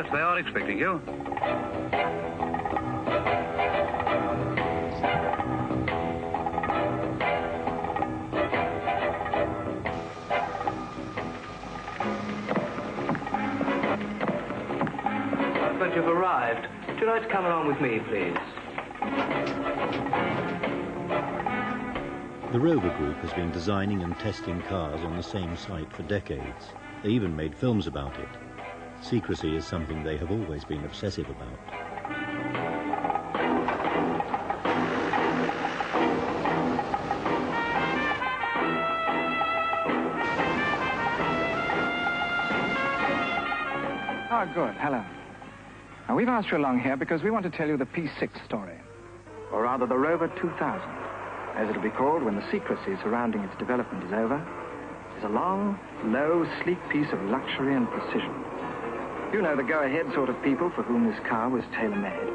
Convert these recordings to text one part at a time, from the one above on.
Yes, they are expecting you. But you've arrived. Would you like to come along with me, please? The Rover Group has been designing and testing cars on the same site for decades. They even made films about it. Secrecy is something they have always been obsessive about. Oh, good. Hello. Now, we've asked you along here because we want to tell you the P6 story. Or rather, the Rover 2000, as it'll be called when the secrecy surrounding its development is over. It's a long, low, sleek piece of luxury and precision. You know, the go-ahead sort of people for whom this car was tailor-made.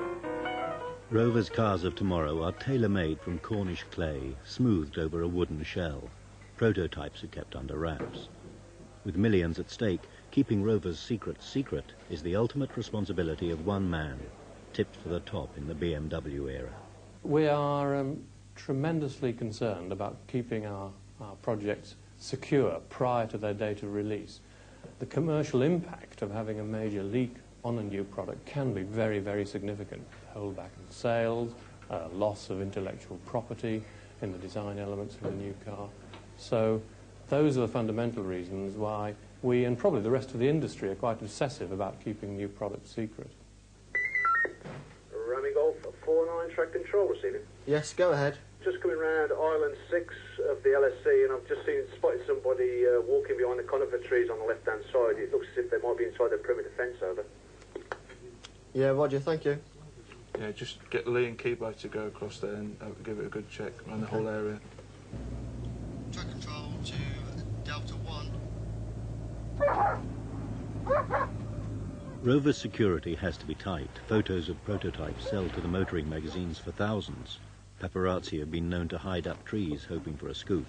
Rover's cars of tomorrow are tailor-made from Cornish clay, smoothed over a wooden shell. Prototypes are kept under wraps. With millions at stake, keeping Rover's secret secret is the ultimate responsibility of one man, tipped for the top in the BMW era. We are tremendously concerned about keeping our projects secure prior to their date of release. The commercial impact of having a major leak on a new product can be very, very significant. Holdback in sales, loss of intellectual property in the design elements of a new car. So those are the fundamental reasons why we, and probably the rest of the industry, are quite obsessive about keeping new products secret. Rami Golf 49 track control receiving. Yes, go ahead. Just coming round Island 6 of the LSC, and I've just spotted somebody walking behind the conifer trees on the left-hand side. It looks as if they might be inside the perimeter fence, over. Yeah, Roger, thank you. Yeah, just get Lee and Keebo to go across there and give it a good check around the whole area. Track control to Delta 1. Rover's security has to be tight. Photos of prototypes sell to the motoring magazines for thousands. Paparazzi have been known to hide up trees hoping for a scoop.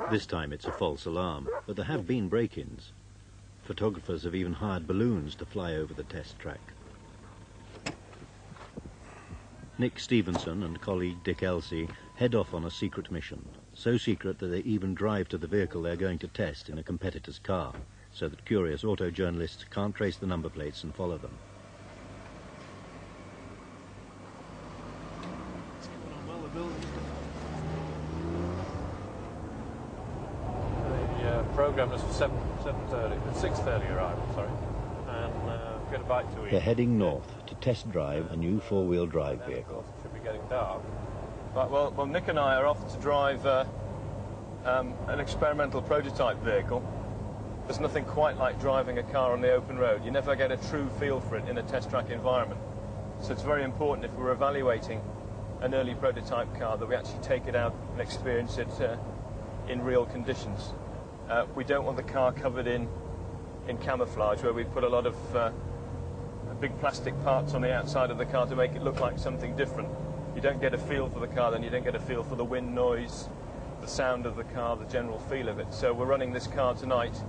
This time it's a false alarm, but there have been break-ins. Photographers have even hired balloons to fly over the test track. Nick Stevenson and colleague Dick Elsey head off on a secret mission, so secret that they even drive to the vehicle they're going to test in a competitor's car, so that curious auto journalists can't trace the number plates and follow them. The program is for 6:30 arrival, sorry, and get a bite to eat. They're heading north to test drive a new four-wheel drive vehicle. It should be getting dark. Right, well, Nick and I are off to drive an experimental prototype vehicle. There's nothing quite like driving a car on the open road. You never get a true feel for it in a test track environment. So it's very important, if we're evaluating an early prototype car, that we actually take it out and experience it in real conditions. We don't want the car covered in camouflage, where we put a lot of big plastic parts on the outside of the car to make it look like something different. You don't get a feel for the car, then you don't get a feel for the wind noise, the sound of the car, the general feel of it. So we're running this car tonight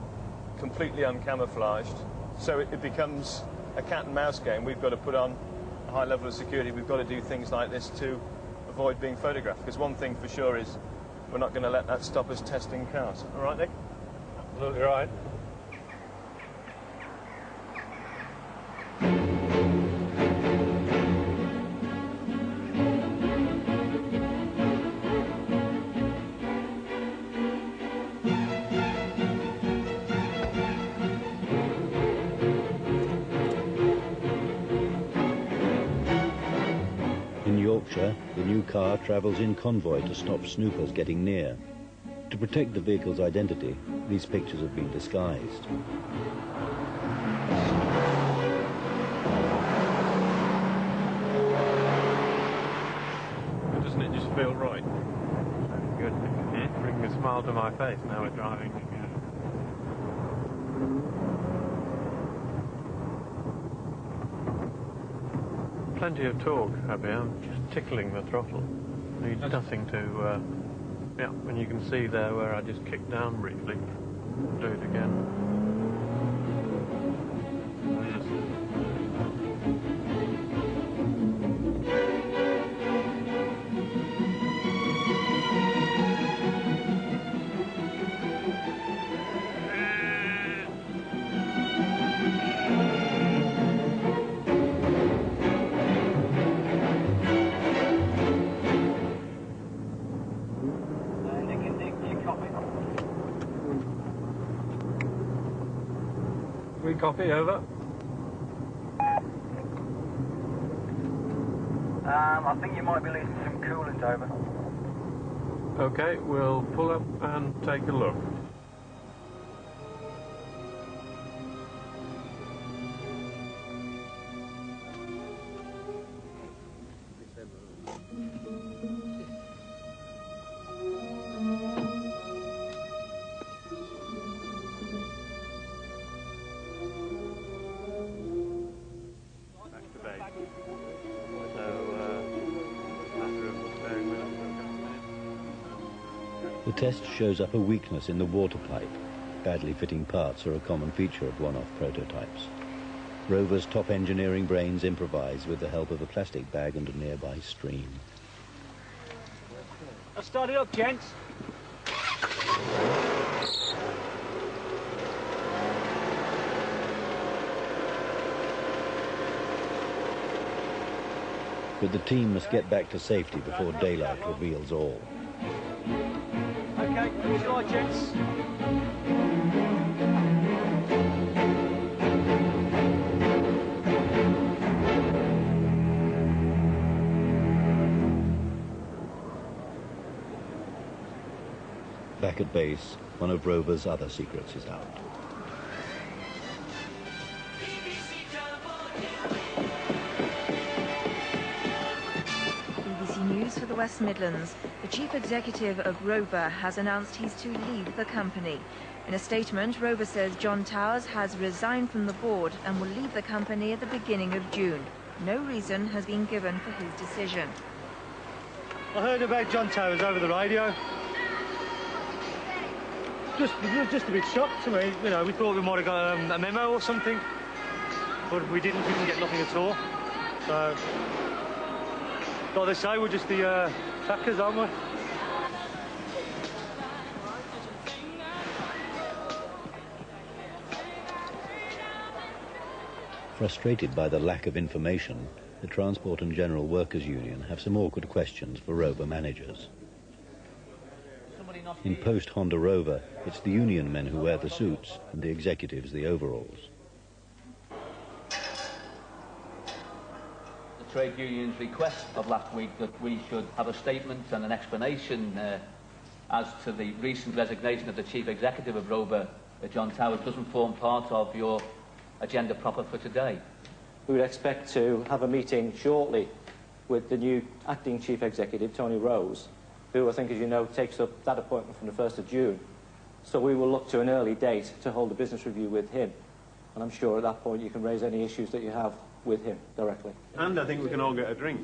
completely uncamouflaged, so it becomes a cat and mouse game. We've got to put on a high level of security. We've got to do things like this to avoid being photographed, because one thing for sure is we're not going to let that stop us testing cars. All right, Nick? Absolutely right. In Yorkshire, the new car travels in convoy to stop snoopers getting near. To protect the vehicle's identity, these pictures have been disguised. Doesn't it just feel right? Good. Bringing a smile to my face now we're driving. Plenty of torque, Abby. I'm just tickling the throttle. Needs nothing to Yeah, and you can see there where I just kicked down briefly. Do it again. We copy, over. I think you might be losing some coolant, over. Okay, we'll pull up and take a look. The test shows up a weakness in the water pipe. Badly fitting parts are a common feature of one-off prototypes. Rover's top engineering brains improvise with the help of a plastic bag and a nearby stream. I'll start it up, gents. But the team must get back to safety before daylight reveals all. Okay, slide, gents. Back at base, one of Rover's other secrets is out. BBC News for the West Midlands. The chief executive of Rover has announced he's to leave the company. In a statement, Rover says John Towers has resigned from the board and will leave the company at the beginning of June. No reason has been given for his decision. I heard about John Towers over the radio. Just a bit shocked to me. You know, we thought we might have got a memo or something, but we didn't get nothing at all. So, like they say, we're just the trackers, aren't we? Frustrated by the lack of information, the Transport and General Workers Union have some awkward questions for Rover managers. In post-Honda Rover, it's the union men who wear the suits and the executives the overalls. The trade union's request of last week that we should have a statement and an explanation as to the recent resignation of the chief executive of Rover, John Towers, doesn't form part of your agenda proper for today. We would expect to have a meeting shortly with the new acting chief executive, Tony Rose, who I think, as you know, takes up that appointment from the 1st of June. So we will look to an early date to hold a business review with him. And I'm sure at that point you can raise any issues that you have with him directly. And I think we can all get a drink.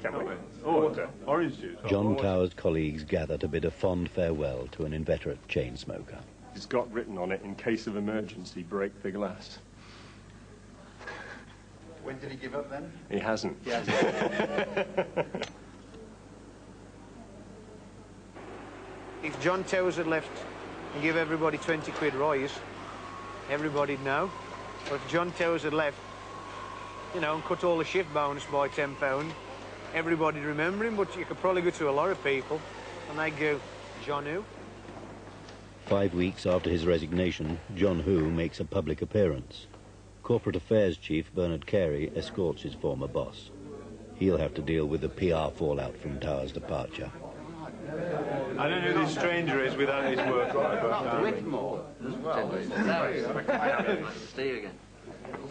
Can we? Water. Orange juice. John Towers' colleagues gather to bid a fond farewell to an inveterate chain smoker. It's got written on it, in case of emergency, break the glass. When did he give up then? He hasn't. He hasn't. If John Towers had left and give everybody 20 quid rise, everybody'd know. But if John Towers had left, you know, and cut all the shift bonus by £10, everybody'd remember him, but you could probably go to a lot of people and they'd go, John who? 5 weeks after his resignation, John Who makes a public appearance. Corporate Affairs Chief Bernard Carey escorts his former boss. He'll have to deal with the PR fallout from Towers' departure. I don't know who this stranger is without his work. Whitmore as well. See you again.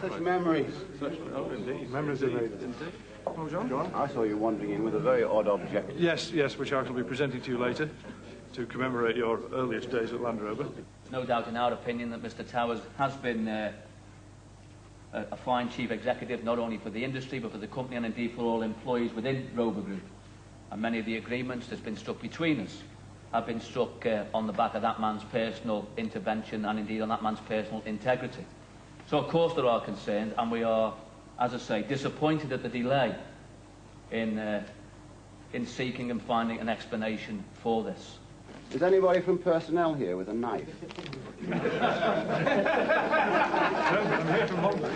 Such memories. Indeed. Memories are made. Oh, John? I saw you wandering in with a very odd object. Yes, which I shall be presenting to you later to commemorate your earliest days at Land Rover. No doubt in our opinion that Mr. Towers has been a fine chief executive, not only for the industry but for the company and indeed for all employees within Rover Group. And many of the agreements that's been struck between us have been struck on the back of that man's personal intervention and indeed on that man's personal integrity. So of course there are concerns, and we are, as I say, disappointed at the delay in seeking and finding an explanation for this. Is anybody from personnel here with a knife? No, I'm here from Holland.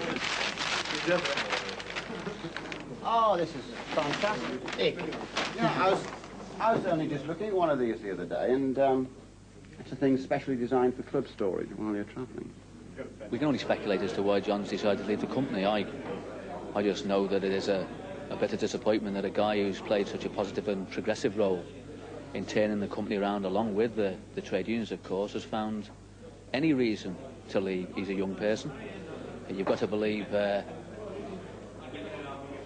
Oh, this is fantastic. You know, I was only just looking at one of these the other day, and it's a thing specially designed for club storage while you're travelling. We can only speculate as to why John's decided to leave the company. I just know that it is a bit of disappointment that a guy who's played such a positive and progressive role in turning the company around, along with the trade unions, of course, has found any reason to leave. He's a young person. You've got to believe that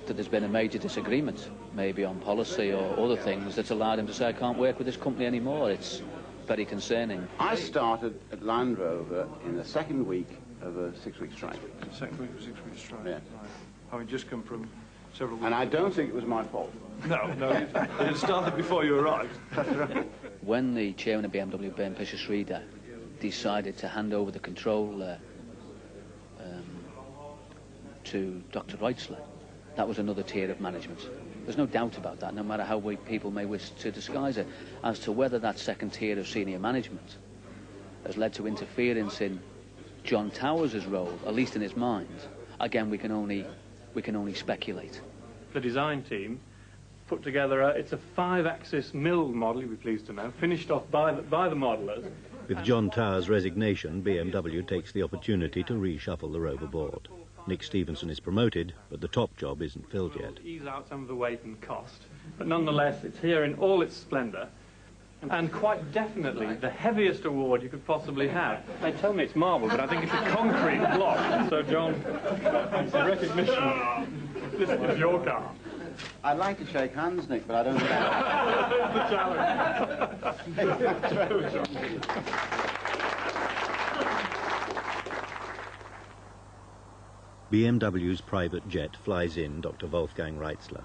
there's been a major disagreement, maybe on policy or other things, that's allowed him to say, I can't work with this company anymore. It's very concerning. I started at Land Rover in the second week of a 6-week strike. Second week of a 6-week strike? Yeah. Right. Having just come from several weeks. And I don't think it was my fault. No, it started before you arrived. That's right. When the chairman of BMW, Ben Fischer-Schrieder, decided to hand over the control to Dr. Reitzler, that was another tier of management. There's no doubt about that, no matter how people may wish to disguise it. As to whether that second tier of senior management has led to interference in John Towers' role, at least in his mind, again, we can only speculate. The design team put together it's a 5-axis mill model, you'll be pleased to know, finished off by the modelers. With John Towers' resignation, BMW takes the opportunity to reshuffle the Rover board. Nick Stevenson is promoted, but the top job isn't filled yet. Ease out some of the weight and cost, but nonetheless it's here in all its splendour, and quite definitely the heaviest award you could possibly have. They tell me it's marble, but I think it's a concrete block. So John, it's a recognition. This is your car. I'd like to shake hands, Nick, but I don't think That's the challenge. BMW's private jet flies in Dr. Wolfgang Reitzler.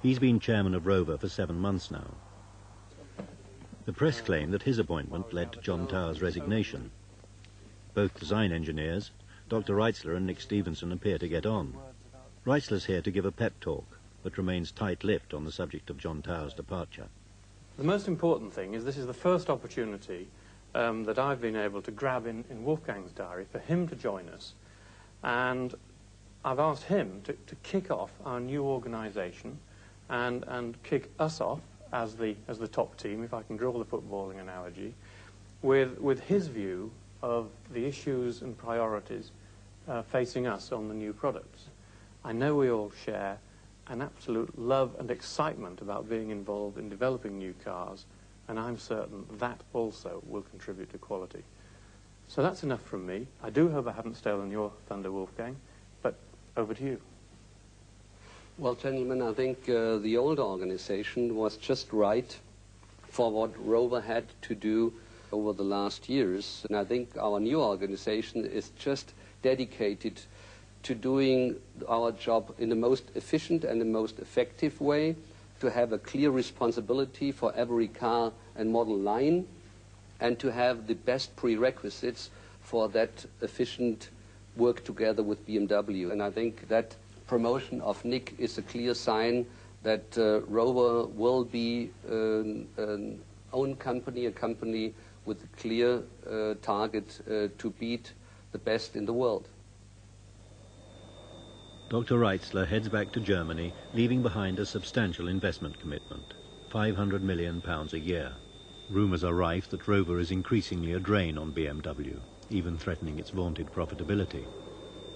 He's been chairman of Rover for 7 months now. The press claim that his appointment led to John Towers' resignation. Both design engineers, Dr. Reitzler and Nick Stevenson, appear to get on. Reitzler's here to give a pep talk, but remains tight-lipped on the subject of John Towers' departure. The most important thing is this is the first opportunity that I've been able to grab in Wolfgang's diary for him to join us. And I've asked him to kick off our new organisation and kick us off as the top team, if I can draw the footballing analogy, with his view of the issues and priorities facing us on the new products. I know we all share an absolute love and excitement about being involved in developing new cars, and I'm certain that also will contribute to quality. So that's enough from me. I do hope I haven't stolen your thunder, Wolfgang, but over to you. Well, gentlemen, I think the old organization was just right for what Rover had to do over the last years. And I think our new organization is just dedicated to doing our job in the most efficient and the most effective way, to have a clear responsibility for every car and model line, and to have the best prerequisites for that efficient work together with BMW. And I think that promotion of Nick is a clear sign that Rover will be an own company, a company with a clear target to beat the best in the world. Dr. Reitzler heads back to Germany, leaving behind a substantial investment commitment, £500 million a year. Rumours are rife that Rover is increasingly a drain on BMW, even threatening its vaunted profitability.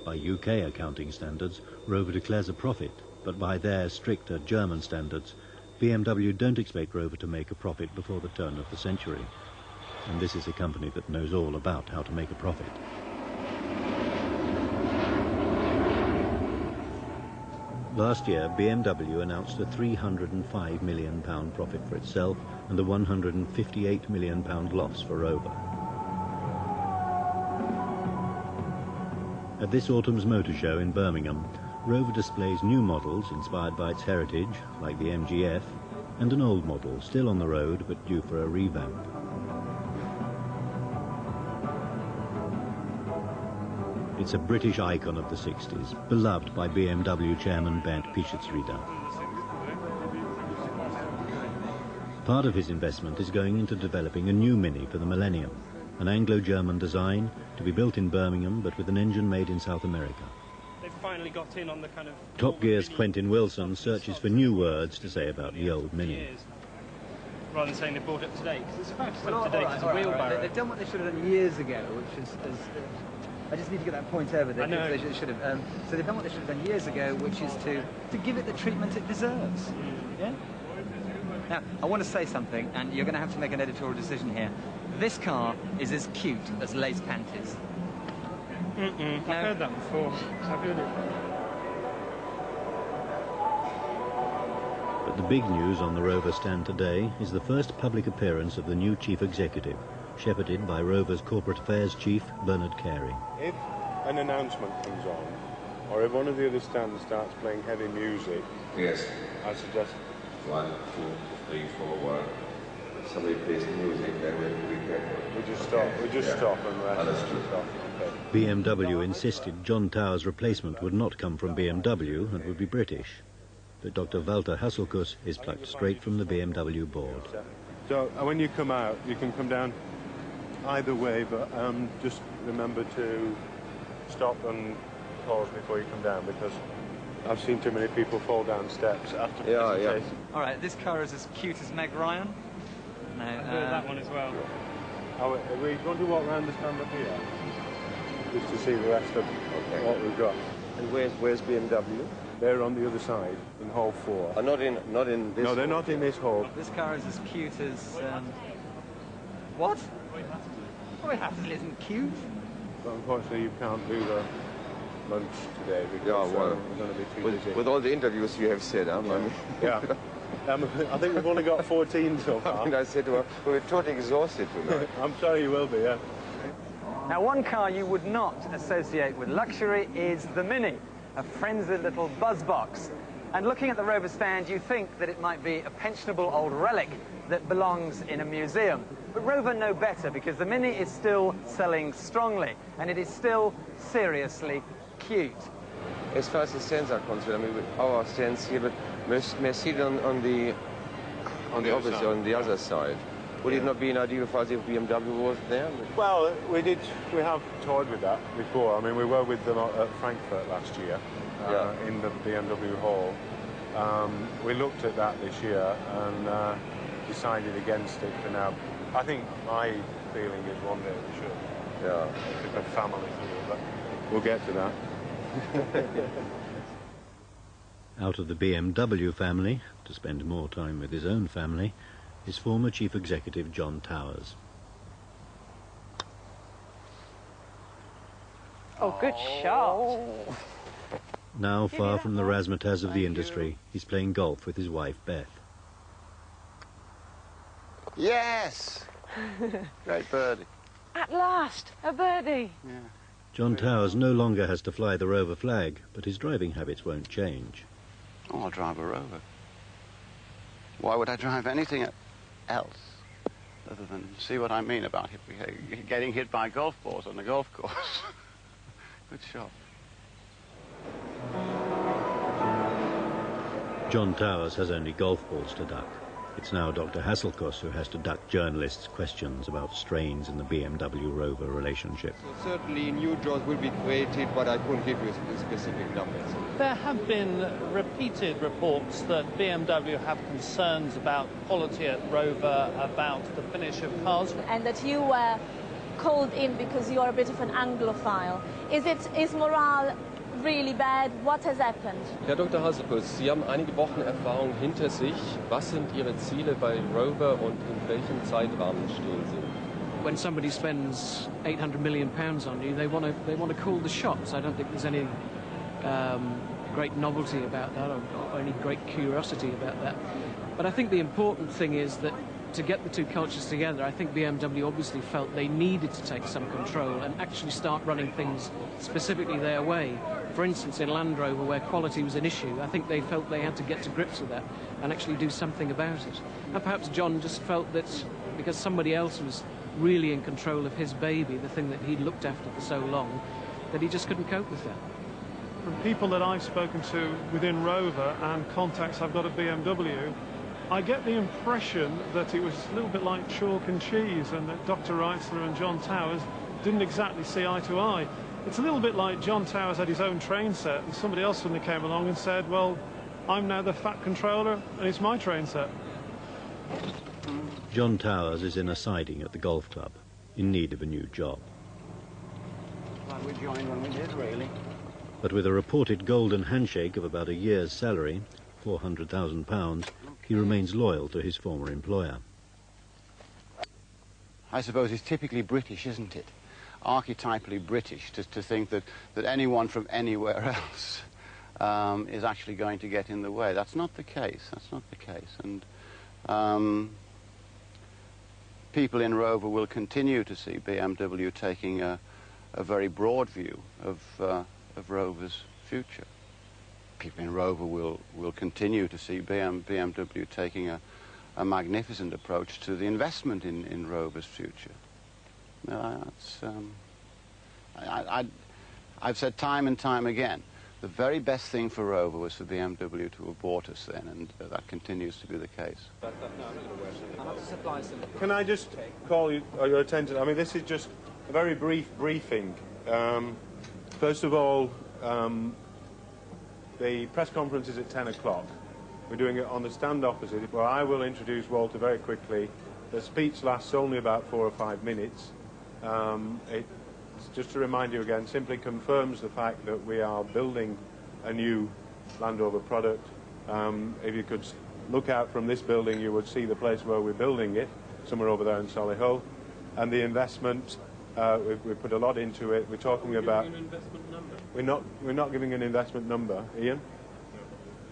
By UK accounting standards, Rover declares a profit, but by their stricter German standards, BMW don't expect Rover to make a profit before the turn of the century. And this is a company that knows all about how to make a profit. Last year, BMW announced a £305 million profit for itself and a £158 million loss for Rover. At this autumn's motor show in Birmingham, Rover displays new models inspired by its heritage, like the MGF, and an old model still on the road but due for a revamp. It's a British icon of the 60s, beloved by BMW chairman Bernd Pischetsrieder. Part of his investment is going into developing a new Mini for the millennium, an Anglo-German design to be built in Birmingham but with an engine made in South America. They've finally got in on the kind of... Top Gear's Quentin Wilson searches for new words to say about the old Mini. Rather than saying they brought it up to date, because it's about up to date as a wheelbarrow. They've done what they should have done years ago, which is... I just need to get that point over there. I know. They should have. So they've done what they should have done years ago, which is to give it the treatment it deserves. Yeah? Now, I want to say something, and you're going to have to make an editorial decision here. This car is as cute as lace panties. I've heard that before. I've heard it. But the big news on the Rover stand today is the first public appearance of the new chief executive, shepherded by Rover's corporate affairs chief, Bernard Carey. If an announcement comes on, or if one of the other stands starts playing heavy music, yes, I suggest 1, 2, 3, 4, 1. Somebody plays music, then we be careful. We just stop. We just stop and rest. Understood. Okay. BMW insisted John Towers' replacement would not come from BMW and would be British. But Dr. Walter Hasselkuss is plucked straight from the BMW board. So when you come out, you can come down either way, but just remember to stop and pause before you come down, because I've seen too many people fall down steps after the presentation. All right, this car is as cute as Meg Ryan. No, I've heard that one as well. Oh, we want to walk around the stand up here, just to see the rest of what we've got. And where's BMW? They're on the other side, in hall 4. Not in this. No, they're not in this hall. This car is as cute as... What? Oh, it isn't cute. But unfortunately, you can't do the lunch today because we're going to be too busy. With all the interviews you have said, Yeah. I think we've only got 14 so far. I said to her, we're totally exhausted tonight. I'm sorry you will be, yeah. Now, one car you would not associate with luxury is the Mini, a frenzied little buzz box. And looking at the Rover stand, you think that it might be a pensionable old relic that belongs in a museum. But Rover know better, because the Mini is still selling strongly, and it is still seriously cute. As far as the stands are concerned, I mean, our stands here, but we're seated on the opposite, on the other side. Would it not be an idea for us if BMW was there? Well, we have toyed with that before. I mean, we were with them at Frankfurt last year in the BMW hall. We looked at that this year and decided against it for now. I think my feeling is one day we should. Yeah. It's a family thing, but we'll get to that. Out of the BMW family, to spend more time with his own family, is former Chief Executive John Towers. Oh, good shot. Now far from the razzmatazz of the industry, he's playing golf with his wife, Beth. Yes! Great birdie. At last, a birdie. Yeah. John Towers no longer has to fly the Rover flag, but his driving habits won't change. Oh, I'll drive a Rover. Why would I drive anything else other than see what I mean about getting hit by golf balls on the golf course? Good shot. John Towers has only golf balls to duck. It's now Dr. Hasselkuss who has to duck journalists' questions about strains in the BMW Rover relationship. So certainly new jobs will be created, but I couldn't give you specific numbers. There have been repeated reports that BMW have concerns about quality at Rover, about the finish of cars. And that you were called in because you are a bit of an Anglophile. Is morale really bad? What has happened? Herr Dr. Hasselkuss, Sie haben einige Wochen Erfahrung hinter sich. Was sind Ihre Ziele bei Rover und in welchem Zeitrahmen stehen Sie? When somebody spends £800 million on you, they want to call the shots. I don't think there's any great novelty about that or any great curiosity about that. But I think the important thing is that to get the two cultures together, I think BMW obviously felt they needed to take some control and actually start running things specifically their way. For instance, in Land Rover, where quality was an issue, I think they felt they had to get to grips with that and actually do something about it. And perhaps John just felt that because somebody else was really in control of his baby, the thing that he'd looked after for so long, that he just couldn't cope with that. From people that I've spoken to within Rover and contacts I've got at BMW, I get the impression that it was a little bit like chalk and cheese, and that Dr. Reitzler and John Towers didn't exactly see eye to eye. It's a little bit like John Towers had his own train set and somebody else suddenly came along and said, well, I'm now the fat controller and it's my train set. John Towers is in a siding at the golf club, in need of a new job. Like we joined when we did, really. But with a reported golden handshake of about a year's salary, £400,000, he remains loyal to his former employer. I suppose it's typically British, isn't it? Archetypally British to think that anyone from anywhere else is actually going to get in the way. That's not the case. That's not the case. And people in Rover will continue to see BMW taking a very broad view of Rover's future. People in Rover will continue to see BMW taking a magnificent approach to the investment in Rover's future. I've said time and time again, the very best thing for Rover was for BMW to abort us then, and that continues to be the case. Can I just call your attention? I mean, this is just a very brief briefing. First of all, the press conference is at 10 o'clock. We're doing it on the stand opposite, where I will introduce Walter very quickly. The speech lasts only about 4 or 5 minutes. It's just to remind you again, simply confirms the fact that we are building a new Land Rover product. If you could look out from this building, you would see the place where we're building it, somewhere over there in Solihull. And the investment, we put a lot into it. We're talking about... An investment number? We're not giving an investment number, Ian.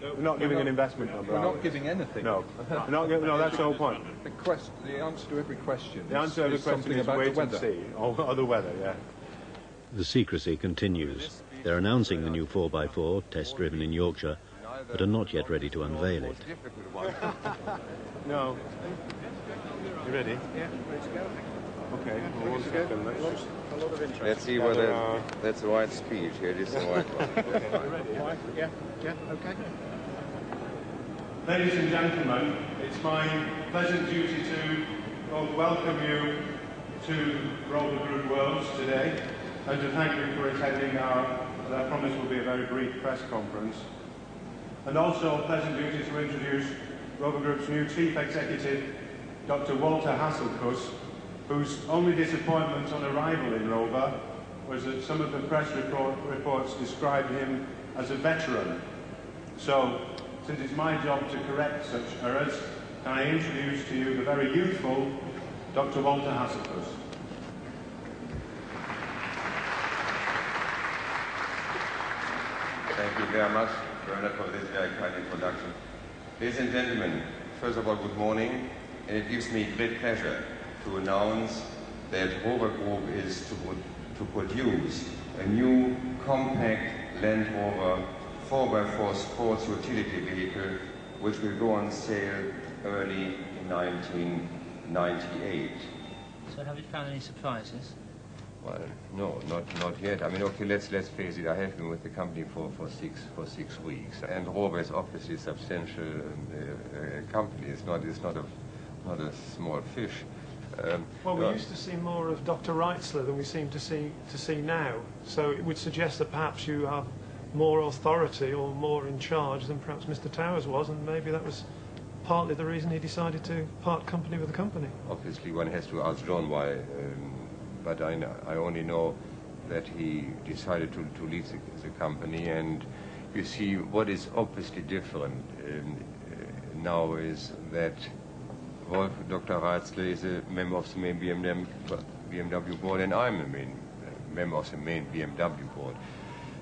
We're not giving an investment number. We're not giving anything. No, no, that's the whole point. The answer to every question. The answer to every question is wait and see, or the weather, yeah. The secrecy continues. They're announcing the new 4x4, test-driven in Yorkshire, but are not yet ready to unveil it. No. You ready? Yeah, ready to go. Okay, well, 1 second. Let's see whether that's the right speed. Here it is the right one. Yeah, okay. Ladies and gentlemen, it's my pleasant duty to welcome you to Rover Group Worlds today, and to thank you for attending what I promise will be a very brief press conference. And also a pleasant duty to introduce Rover Group's new Chief Executive, Dr. Walter Hasselkuss, whose only disappointment on arrival in Rover was that some of the press reports described him as a veteran. So, since it's my job to correct such errors, can I introduce to you the very youthful Dr. Walter Hasselkuss. Thank you very much, Bernard, for this very kind introduction. Ladies and gentlemen, first of all, good morning, and it gives me great pleasure to announce that Rover Group is to produce a new compact Land Rover 4x4 sports utility vehicle, which will go on sale early in 1998. So have you found any surprises? Well, no, not yet. I mean, okay, let's face it. I have been with the company for 6 weeks, and Rover is obviously a substantial company. It's not a small fish. Well, we used to see more of Dr. Reitzler than we seem to see now. So it would suggest that perhaps you have more authority or more in charge than perhaps Mr. Towers was, and maybe that was partly the reason he decided to part company with the company. Obviously, one has to ask John why. But I only know that he decided to leave the company, and you see what is obviously different now is that Dr. Reitzler is a member of the main BMW board, and I'm a main member of the main BMW board.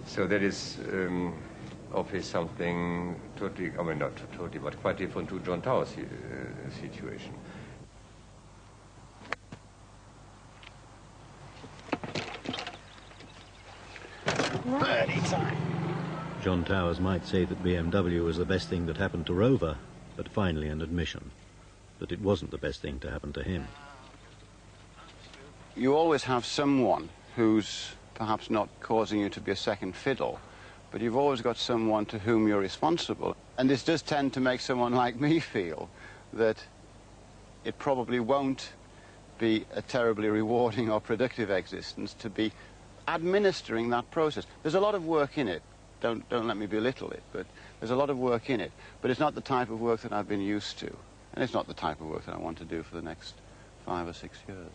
So that is obviously something totally, I mean not totally, but quite different to John Towers' situation. Birdie time. John Towers might say that BMW was the best thing that happened to Rover, but finally an admission that it wasn't the best thing to happen to him. You always have someone whose perhaps not causing you to be a second fiddle, but you've always got someone to whom you're responsible. And this does tend to make someone like me feel that it probably won't be a terribly rewarding or productive existence to be administering that process. There's a lot of work in it. Don't let me belittle it, but there's a lot of work in it. But it's not the type of work that I've been used to. And it's not the type of work that I want to do for the next 5 or 6 years.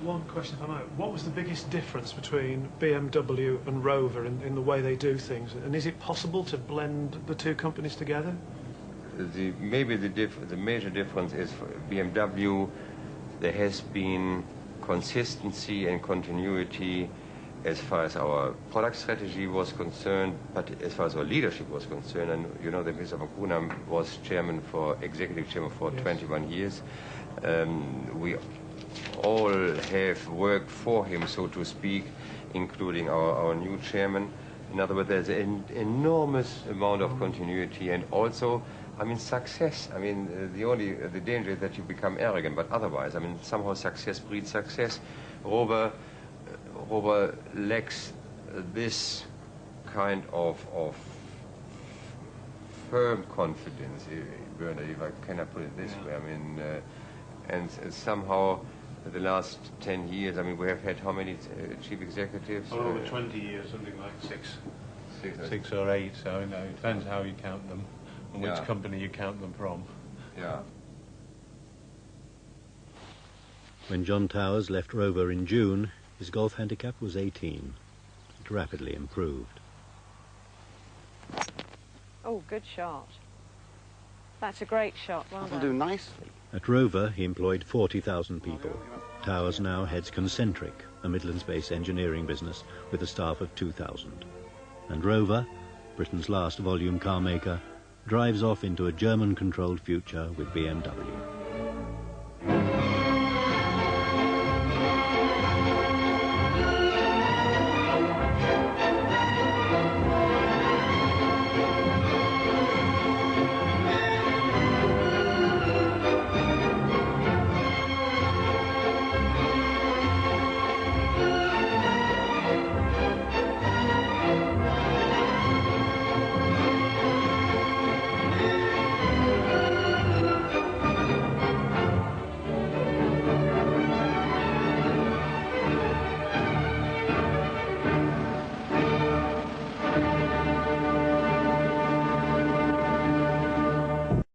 One question, if I may. What was the biggest difference between BMW and Rover in the way they do things? And is it possible to blend the two companies together? Maybe the major difference is for BMW, there has been consistency and continuity as far as our product strategy was concerned, but as far as our leadership was concerned. And you know that Mr. Van Koonam was executive chairman for 21 years. We all have worked for him, so to speak, including our new chairman. In other words, there's an enormous amount of continuity, and also, I mean, success. I mean, the danger is that you become arrogant, but otherwise, I mean, somehow success breeds success. Rover lacks this kind of firm confidence, Werner, if I cannot put it this way. I mean, and somehow the last 10 years, I mean, we have had how many chief executives? Over 20 years, something like six or eight, so you know, it depends how you count them and which company you count them from. Yeah. When John Towers left Rover in June, his golf handicap was 18. It rapidly improved. Oh, good shot. That's a great shot. Well That'll done. do nicely. At Rover, he employed 40,000 people. Towers now heads Concentric, a Midlands-based engineering business with a staff of 2,000. And Rover, Britain's last volume car maker, drives off into a German-controlled future with BMW.